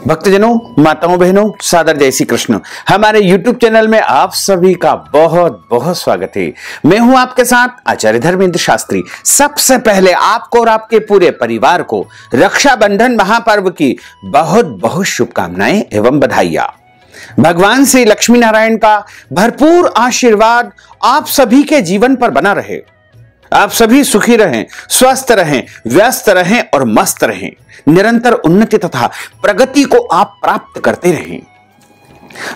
भक्तजनों, माताओं, बहनों, सादर जय श्री कृष्ण। हमारे YouTube चैनल में आप सभी का बहुत बहुत स्वागत है। मैं हूं आपके साथ आचार्य धर्मेंद्र शास्त्री। सबसे पहले आपको और आपके पूरे परिवार को रक्षाबंधन महापर्व की बहुत बहुत शुभकामनाएं एवं बधाइयां। भगवान श्री लक्ष्मी नारायण का भरपूर आशीर्वाद आप सभी के जीवन पर बना रहे। आप सभी सुखी रहें, स्वस्थ रहें, व्यस्त रहें और मस्त रहें। निरंतर उन्नति तथा प्रगति को आप प्राप्त करते रहें।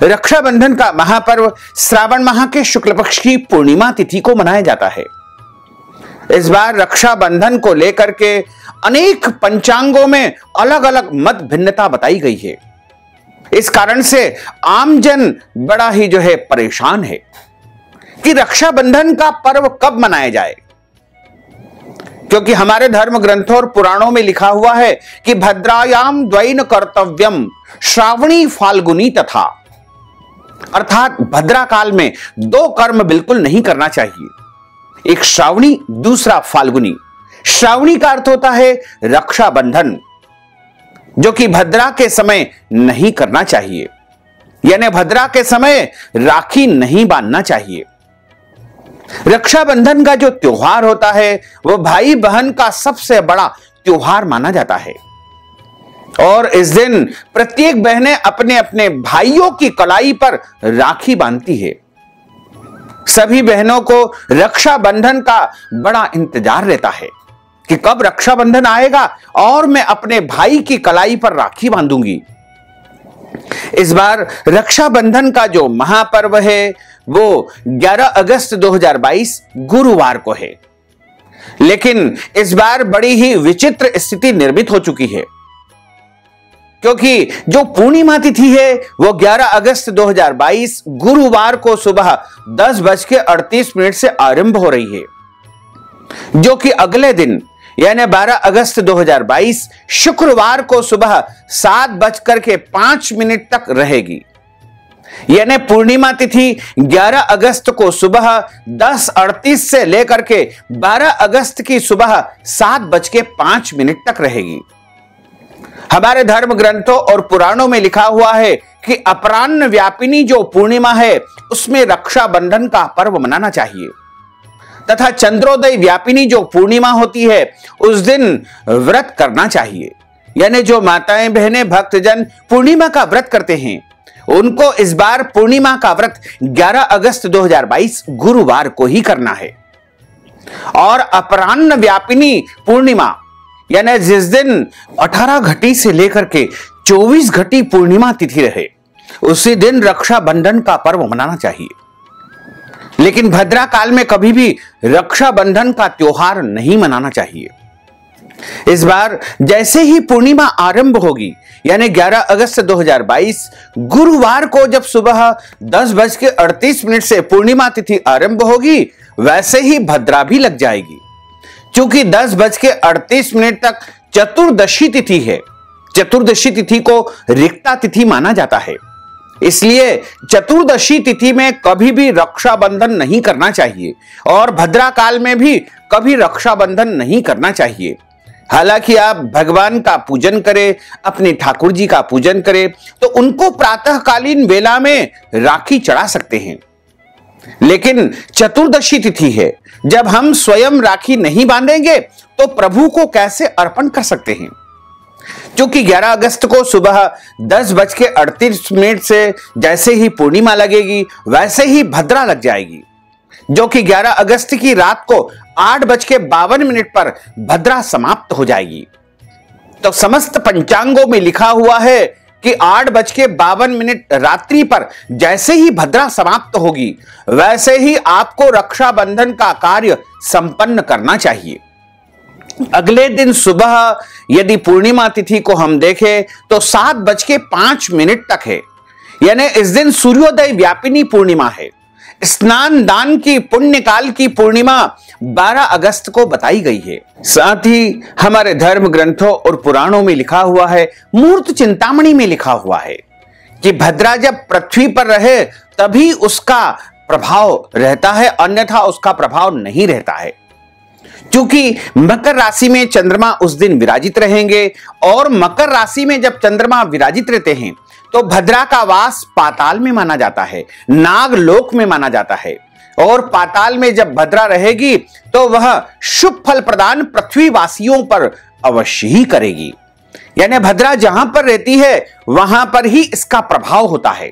रक्षाबंधन का महापर्व श्रावण माह के शुक्ल पक्ष की पूर्णिमा तिथि को मनाया जाता है। इस बार रक्षाबंधन को लेकर के अनेक पंचांगों में अलग अलग मत भिन्नता बताई गई है। इस कारण से आमजन बड़ा ही परेशान है कि रक्षाबंधन का पर्व कब मनाया जाए, क्योंकि हमारे धर्म ग्रंथों और पुराणों में लिखा हुआ है कि भद्रायाम द्वैन कर्तव्यम श्रावणी फाल्गुनी तथा, अर्थात भद्रा काल में दो कर्म बिल्कुल नहीं करना चाहिए, एक श्रावणी दूसरा फाल्गुनी। श्रावणी का अर्थ होता है रक्षाबंधन, जो कि भद्रा के समय नहीं करना चाहिए, यानी भद्रा के समय राखी नहीं बांधना चाहिए। रक्षाबंधन का जो त्योहार होता है वो भाई बहन का सबसे बड़ा त्योहार माना जाता है और इस दिन प्रत्येक बहनें अपने अपने भाइयों की कलाई पर राखी बांधती है। सभी बहनों को रक्षाबंधन का बड़ा इंतजार रहता है कि कब रक्षाबंधन आएगा और मैं अपने भाई की कलाई पर राखी बांधूंगी। इस बार रक्षाबंधन का जो महापर्व है वो 11 अगस्त 2022 गुरुवार को है, लेकिन इस बार बड़ी ही विचित्र स्थिति निर्मित हो चुकी है, क्योंकि जो पूर्णिमा तिथि है वो 11 अगस्त 2022 गुरुवार को सुबह 10:38 से आरंभ हो रही है, जो कि अगले दिन यानी 12 अगस्त 2022 शुक्रवार को सुबह 7:05 तक रहेगी। यानी पूर्णिमा तिथि 11 अगस्त को सुबह 10:38 से लेकर के 12 अगस्त की सुबह 7:05 तक रहेगी। हमारे धर्म ग्रंथों और पुराणों में लिखा हुआ है कि अपराह्न व्यापिनी जो पूर्णिमा है उसमें रक्षाबंधन का पर्व मनाना चाहिए, तथा चंद्रोदय व्यापिनी जो पूर्णिमा होती है उस दिन व्रत करना चाहिए। यानी जो माताएं बहनें भक्तजन पूर्णिमा का व्रत करते हैं उनको इस बार पूर्णिमा का व्रत 11 अगस्त 2022 गुरुवार को ही करना है। और अपराह्न व्यापिनी पूर्णिमा यानी जिस दिन 18 घटी से लेकर के 24 घटी पूर्णिमा तिथि रहे उसी दिन रक्षाबंधन का पर्व मनाना चाहिए। लेकिन भद्रा काल में कभी भी रक्षाबंधन का त्योहार नहीं मनाना चाहिए। इस बार जैसे ही पूर्णिमा आरंभ होगी यानी 11 अगस्त 2022 गुरुवार को जब सुबह 10:38 से पूर्णिमा तिथि आरंभ होगी, वैसे ही भद्रा भी लग जाएगी। क्योंकि 10:38 तक चतुर्दशी तिथि है। चतुर्दशी तिथि को रिक्ता तिथि माना जाता है, इसलिए चतुर्दशी तिथि में कभी भी रक्षाबंधन नहीं करना चाहिए और भद्रा काल में भी कभी रक्षाबंधन नहीं करना चाहिए। हालांकि आप भगवान का पूजन करें, अपने ठाकुर जी का पूजन करें तो उनको प्रातःकालीन वेला में राखी चढ़ा सकते हैं। लेकिन चतुर्दशी तिथि है, जब हम स्वयं राखी नहीं बांधेंगे तो प्रभु को कैसे अर्पण कर सकते हैं। क्योंकि 11 अगस्त को सुबह 10:38 से जैसे ही पूर्णिमा लगेगी वैसे ही भद्रा लग जाएगी, जो कि 11 अगस्त की रात को 8:52 पर भद्रा समाप्त हो जाएगी। तो समस्त पंचांगों में लिखा हुआ है कि 8:52 रात्रि पर जैसे ही भद्रा समाप्त होगी वैसे ही आपको रक्षाबंधन का कार्य संपन्न करना चाहिए। अगले दिन सुबह यदि पूर्णिमा तिथि को हम देखें तो 7:05 तक है, यानी इस दिन सूर्योदय व्यापिनी पूर्णिमा है। स्नान दान की पुण्य काल की पूर्णिमा 12 अगस्त को बताई गई है। साथ ही हमारे धर्म ग्रंथों और पुराणों में लिखा हुआ है, मूर्त चिंतामणि में लिखा हुआ है कि भद्रा जब पृथ्वी पर रहे तभी उसका प्रभाव रहता है, अन्यथा उसका प्रभाव नहीं रहता है। क्योंकि मकर राशि में चंद्रमा उस दिन विराजित रहेंगे और मकर राशि में जब चंद्रमा विराजित रहते हैं तो भद्रा का वास पाताल में माना जाता है, नागलोक में माना जाता है। और पाताल में जब भद्रा रहेगी तो वह शुभ फल प्रदान पृथ्वी वासियों पर अवश्य ही करेगी। यानी भद्रा जहां पर रहती है वहां पर ही इसका प्रभाव होता है।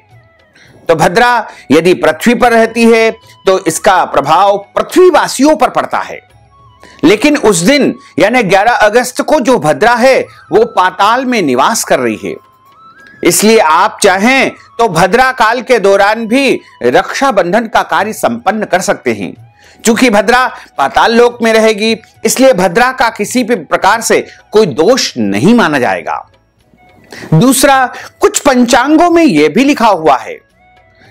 तो भद्रा यदि पृथ्वी पर रहती है तो इसका प्रभाव पृथ्वी वासियों पर पड़ता है। लेकिन उस दिन यानी 11 अगस्त को जो भद्रा है वो पाताल में निवास कर रही है। इसलिए आप चाहें तो भद्रा काल के दौरान भी रक्षाबंधन का कार्य संपन्न कर सकते हैं। क्योंकि भद्रा पाताल लोक में रहेगी इसलिए भद्रा का किसी भी प्रकार से कोई दोष नहीं माना जाएगा। दूसरा, कुछ पंचांगों में यह भी लिखा हुआ है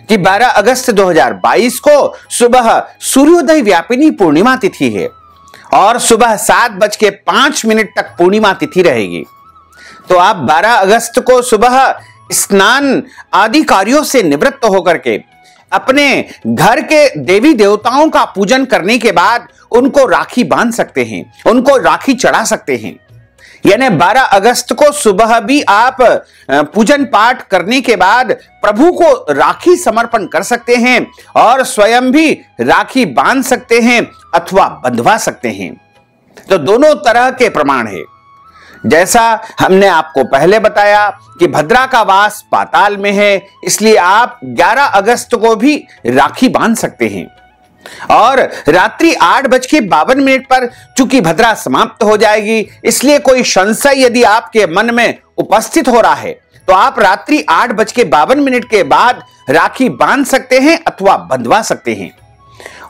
कि 12 अगस्त 2022 को सुबह सूर्योदय व्यापिनी पूर्णिमा तिथि है और सुबह 7:05 तक पूर्णिमा तिथि रहेगी। तो आप 12 अगस्त को सुबह स्नान आदि कार्यों से निवृत्त होकर के अपने घर के देवी देवताओं का पूजन करने के बाद उनको राखी बांध सकते हैं, उनको राखी चढ़ा सकते हैं। यानी 12 अगस्त को सुबह भी आप पूजन पाठ करने के बाद प्रभु को राखी समर्पण कर सकते हैं और स्वयं भी राखी बांध सकते हैं अथवा बंधवा सकते हैं। तो दोनों तरह के प्रमाण है। जैसा हमने आपको पहले बताया कि भद्रा का वास पाताल में है इसलिए आप 11 अगस्त को भी राखी बांध सकते हैं। और रात्रि 8:52 पर चूंकि भद्रा समाप्त हो जाएगी इसलिए कोई संशय यदि आपके मन में उपस्थित हो रहा है तो आप रात्रि 8:52 के बाद राखी बांध सकते हैं अथवा बंधवा सकते हैं।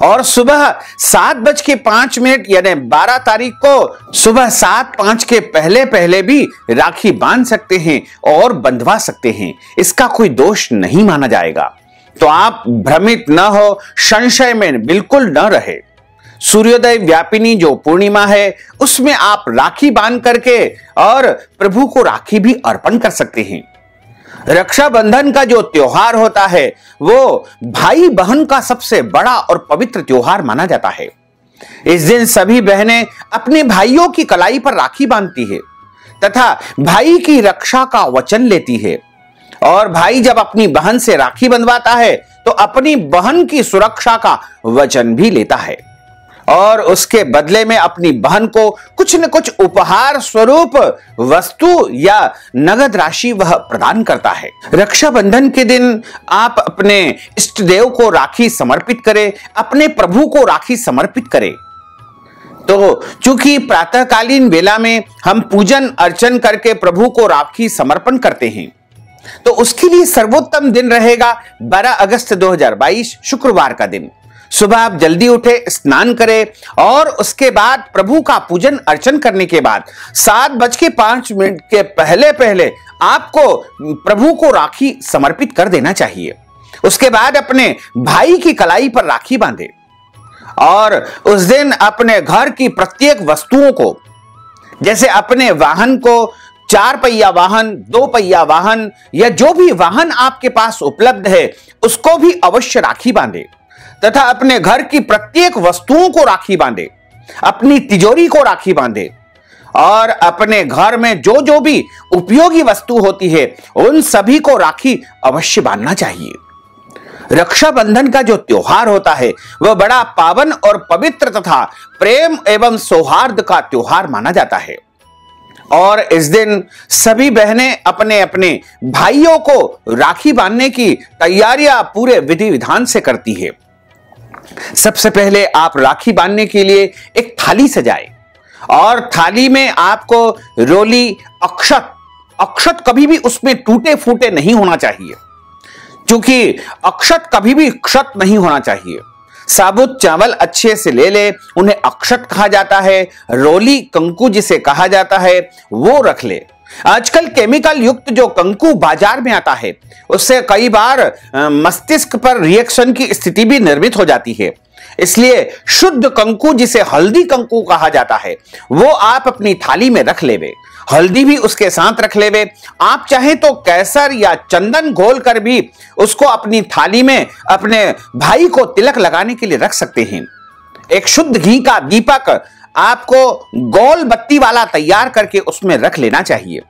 और सुबह 7:05 यानी 12 तारीख को सुबह 7:05 के पहले पहले भी राखी बांध सकते हैं और बंधवा सकते हैं। इसका कोई दोष नहीं माना जाएगा। तो आप भ्रमित न हो, संशय में बिल्कुल न रहे। सूर्योदय व्यापिनी जो पूर्णिमा है उसमें आप राखी बांध करके और प्रभु को राखी भी अर्पण कर सकते हैं। रक्षाबंधन का जो त्योहार होता है वो भाई बहन का सबसे बड़ा और पवित्र त्योहार माना जाता है। इस दिन सभी बहनें अपने भाइयों की कलाई पर राखी बांधती है तथा भाई की रक्षा का वचन लेती है। और भाई जब अपनी बहन से राखी बंधवाता है तो अपनी बहन की सुरक्षा का वचन भी लेता है और उसके बदले में अपनी बहन को कुछ न कुछ उपहार स्वरूप वस्तु या नगद राशि वह प्रदान करता है। रक्षाबंधन के दिन आप अपने इष्ट देव को राखी समर्पित करें, अपने प्रभु को राखी समर्पित करें। तो चूंकि प्रातःकालीन वेला में हम पूजन अर्चन करके प्रभु को राखी समर्पण करते हैं तो उसके लिए सर्वोत्तम दिन रहेगा 12 अगस्त 2022 शुक्रवार का दिन। सुबह आप जल्दी उठे, स्नान करें और उसके बाद प्रभु का पूजन अर्चन करने के बाद 7:05 के पहले पहले आपको प्रभु को राखी समर्पित कर देना चाहिए। उसके बाद अपने भाई की कलाई पर राखी बांधे और उस दिन अपने घर की प्रत्येक वस्तुओं को, जैसे अपने वाहन को, 4 पहिया वाहन, 2 पहिया वाहन या जो भी वाहन आपके पास उपलब्ध है उसको भी अवश्य राखी बांधे तथा अपने घर की प्रत्येक वस्तुओं को राखी बांधे, अपनी तिजोरी को राखी बांधे और अपने घर में जो जो भी उपयोगी वस्तु होती है उन सभी को राखी अवश्य बांधना चाहिए। रक्षाबंधन का जो त्योहार होता है वह बड़ा पावन और पवित्र तथा प्रेम एवं सौहार्द का त्योहार माना जाता है और इस दिन सभी बहनें अपने अपने भाइयों को राखी बांधने की तैयारियां पूरे विधि विधान से करती है। सबसे पहले आप राखी बांधने के लिए एक थाली सजाएं और थाली में आपको रोली, अक्षत कभी भी उसमें टूटे फूटे नहीं होना चाहिए क्योंकि अक्षत कभी भी क्षत नहीं होना चाहिए। साबुत चावल अच्छे से ले ले, उन्हें अक्षत कहा जाता है। रोली, कंकु जिसे कहा जाता है वो रख ले। आजकल केमिकल युक्त जो कंकु बाजार में आता है उससे कई बार मस्तिष्क पर रिएक्शन की स्थिति भी निर्मित हो जाती है। इसलिए शुद्ध कंकु जिसे हल्दी कंकु कहा जाता है वो आप अपनी थाली में रख लेवे। हल्दी भी उसके साथ रख लेवे। आप चाहे तो केसर या चंदन घोल कर भी उसको अपनी थाली में अपने भाई को तिलक लगाने के लिए रख सकते हैं। एक शुद्ध घी का दीपक आपको गोल बत्ती वाला तैयार करके उसमें रख लेना चाहिए।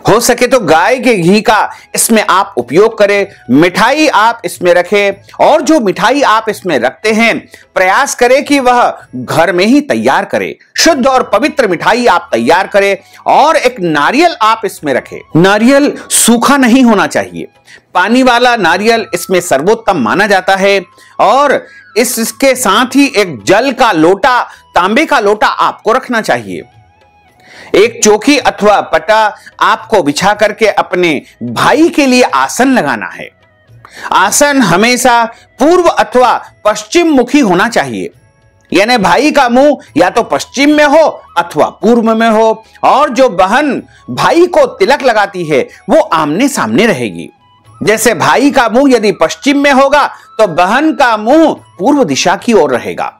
हो सके तो गाय के घी का इसमें आप उपयोग करें। मिठाई आप इसमें रखें और जो मिठाई आप इसमें रखते हैं प्रयास करें कि वह घर में ही तैयार करें। शुद्ध और पवित्र मिठाई आप तैयार करें और एक नारियल आप इसमें रखें। नारियल सूखा नहीं होना चाहिए, पानी वाला नारियल इसमें सर्वोत्तम माना जाता है। और इसके साथ ही एक जल का लोटा, तांबे का लोटा आपको रखना चाहिए। एक चौकी अथवा पटा आपको बिछा करके अपने भाई के लिए आसन लगाना है। आसन हमेशा पूर्व अथवा पश्चिम मुखी होना चाहिए, यानी भाई का मुंह या तो पश्चिम में हो अथवा पूर्व में हो, और जो बहन भाई को तिलक लगाती है वो आमने सामने रहेगी। जैसे भाई का मुंह यदि पश्चिम में होगा तो बहन का मुंह पूर्व दिशा की ओर रहेगा।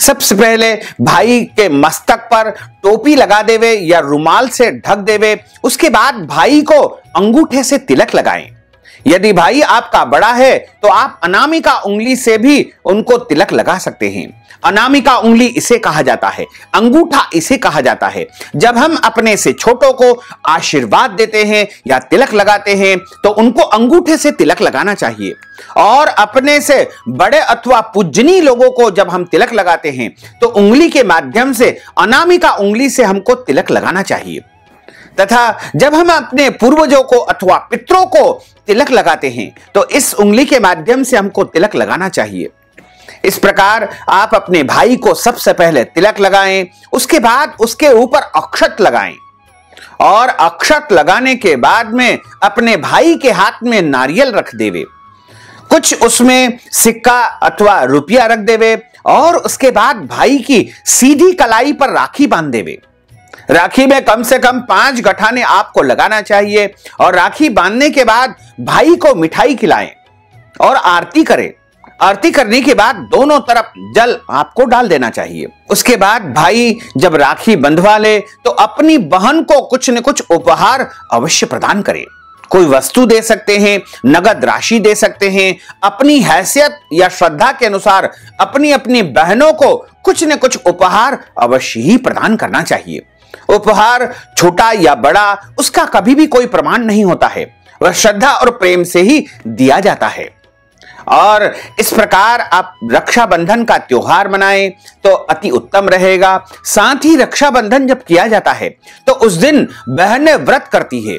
सबसे पहले भाई के मस्तक पर टोपी लगा देवे या रुमाल से ढक देवे। उसके बाद भाई को अंगूठे से तिलक लगाएं। यदि भाई आपका बड़ा है तो आप अनामिका उंगली से भी उनको तिलक लगा सकते हैं। अनामिका उंगली इसे कहा जाता है, अंगूठा इसे कहा जाता है। जब हम अपने से छोटों को आशीर्वाद देते हैं या तिलक लगाते हैं तो उनको अंगूठे से तिलक लगाना चाहिए। और अपने से बड़े अथवा पूजनीय लोगों को जब हम तिलक लगाते हैं तो उंगली के माध्यम से, अनामिका उंगली से हमको तिलक लगाना चाहिए। तथा जब हम अपने पूर्वजों को अथवा पितरों को तिलक लगाते हैं तो इस उंगली के माध्यम से हमको तिलक लगाना चाहिए। इस प्रकार आप अपने भाई को सबसे पहले तिलक लगाएं, उसके बाद उसके ऊपर अक्षत लगाएं और अक्षत लगाने के बाद में अपने भाई के हाथ में नारियल रख देवे, कुछ उसमें सिक्का अथवा रुपया रख देवे और उसके बाद भाई की सीधी कलाई पर राखी बांध देवे। राखी में कम से कम 5 गठाने आपको लगाना चाहिए और राखी बांधने के बाद भाई को मिठाई खिलाएं और आरती करें। आरती करने के बाद दोनों तरफ जल आपको डाल देना चाहिए। उसके बाद भाई जब राखी बंधवा ले तो अपनी बहन को कुछ न कुछ उपहार अवश्य प्रदान करें। कोई वस्तु दे सकते हैं, नगद राशि दे सकते हैं। अपनी हैसियत या श्रद्धा के अनुसार अपनी अपनी बहनों को कुछ न कुछ उपहार अवश्य ही प्रदान करना चाहिए। उपहार छोटा या बड़ा उसका कभी भी कोई प्रमाण नहीं होता है, वह श्रद्धा और प्रेम से ही दिया जाता है। और इस प्रकार आप रक्षाबंधन का त्योहार मनाएं तो अति उत्तम रहेगा। साथ ही रक्षाबंधन जब किया जाता है तो उस दिन बहनें व्रत करती है।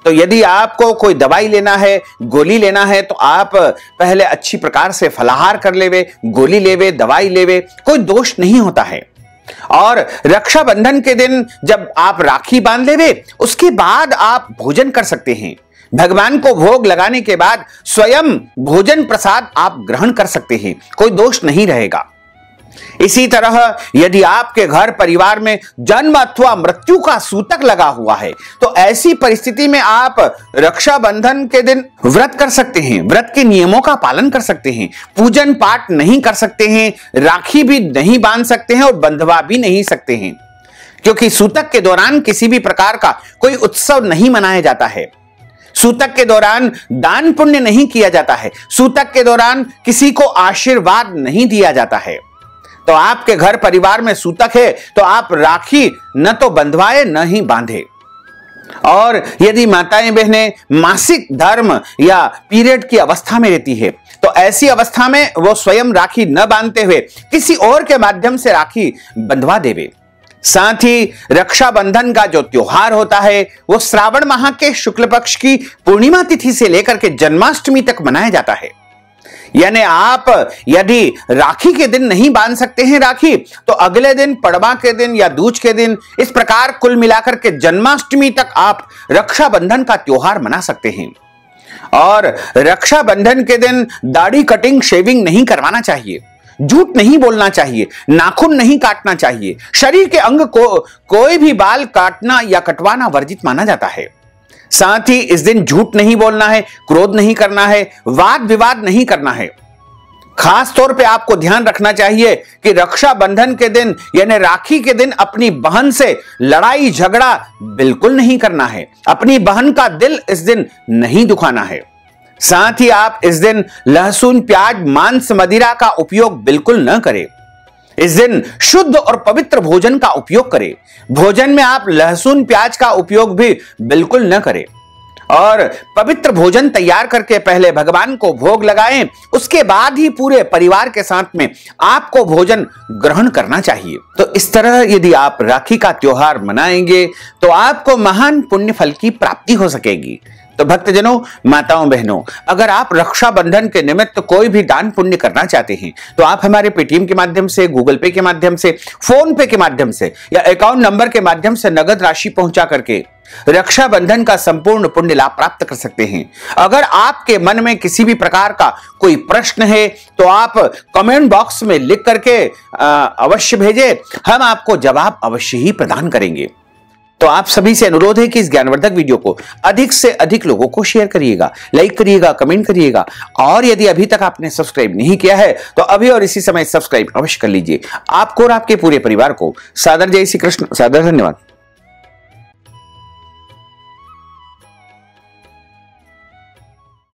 तो यदि आपको कोई दवाई लेना है, गोली लेना है तो आप पहले अच्छी प्रकार से फलाहार कर लेवे, गोली लेवे, दवाई लेवे, कोई दोष नहीं होता है। और रक्षाबंधन के दिन जब आप राखी बांध लेवे उसके बाद आप भोजन कर सकते हैं। भगवान को भोग लगाने के बाद स्वयं भोजन प्रसाद आप ग्रहण कर सकते हैं, कोई दोष नहीं रहेगा। इसी तरह यदि आपके घर परिवार में जन्म अथवा मृत्यु का सूतक लगा हुआ है तो ऐसी परिस्थिति में आप रक्षाबंधन के दिन व्रत कर सकते हैं, व्रत के नियमों का पालन कर सकते हैं, पूजन पाठ नहीं कर सकते हैं, राखी भी नहीं बांध सकते हैं और बंधवा भी नहीं सकते हैं, क्योंकि सूतक के दौरान किसी भी प्रकार का कोई उत्सव नहीं मनाया जाता है। सूतक के दौरान दान पुण्य नहीं किया जाता है, सूतक के दौरान किसी को आशीर्वाद नहीं दिया जाता है। तो आपके घर परिवार में सूतक है तो आप राखी न तो बंधवाए न ही बांधे। और यदि माताएं बहनें मासिक धर्म या पीरियड की अवस्था में रहती है तो ऐसी अवस्था में वो स्वयं राखी न बांधते हुए किसी और के माध्यम से राखी बंधवा देवे। साथ ही रक्षाबंधन का जो त्योहार होता है वो श्रावण माह के शुक्ल पक्ष की पूर्णिमा तिथि से लेकर के जन्माष्टमी तक मनाया जाता है। यानी आप यदि राखी के दिन नहीं बांध सकते हैं राखी तो अगले दिन पड़वा के दिन या दूज के दिन, इस प्रकार कुल मिलाकर के जन्माष्टमी तक आप रक्षाबंधन का त्योहार मना सकते हैं। और रक्षाबंधन के दिन दाढ़ी कटिंग शेविंग नहीं करवाना चाहिए, झूठ नहीं बोलना चाहिए, नाखून नहीं काटना चाहिए, शरीर के अंग को कोई भी बाल काटना या कटवाना वर्जित माना जाता है। साथ ही इस दिन झूठ नहीं बोलना है, क्रोध नहीं करना है, वाद विवाद नहीं करना है। खास तौर पे आपको ध्यान रखना चाहिए कि रक्षाबंधन के दिन यानी राखी के दिन अपनी बहन से लड़ाई झगड़ा बिल्कुल नहीं करना है, अपनी बहन का दिल इस दिन नहीं दुखाना है। साथ ही आप इस दिन लहसुन, प्याज, मांस, मदिरा का उपयोग बिल्कुल न करें। इस दिन शुद्ध और पवित्र भोजन का उपयोग करें। भोजन में आप लहसुन प्याज का उपयोग भी बिल्कुल न करें और पवित्र भोजन तैयार करके पहले भगवान को भोग लगाएं, उसके बाद ही पूरे परिवार के साथ में आपको भोजन ग्रहण करना चाहिए। तो इस तरह यदि आप राखी का त्योहार मनाएंगे तो आपको महान पुण्य फल की प्राप्ति हो सकेगी। तो भक्तजनों, माताओं, बहनों, अगर आप रक्षाबंधन के निमित्त कोई भी दान पुण्य करना चाहते हैं तो आप हमारे पेटीएम के माध्यम से, गूगल पे के माध्यम से, फोन पे के माध्यम से या अकाउंट नंबर के माध्यम से नगद राशि पहुंचा करके रक्षाबंधन का संपूर्ण पुण्य लाभ प्राप्त कर सकते हैं। अगर आपके मन में किसी भी प्रकार का कोई प्रश्न है तो आप कमेंट बॉक्स में लिख करके अवश्य भेजें, हम आपको जवाब अवश्य ही प्रदान करेंगे। तो आप सभी से अनुरोध है कि इस ज्ञानवर्धक वीडियो को अधिक से अधिक लोगों को शेयर करिएगा, लाइक करिएगा, कमेंट करिएगा और यदि अभी तक आपने सब्सक्राइब नहीं किया है तो अभी और इसी समय सब्सक्राइब अवश्य कर लीजिए। आपको और आपके पूरे परिवार को सादर जय श्री कृष्ण, सादर धन्यवाद।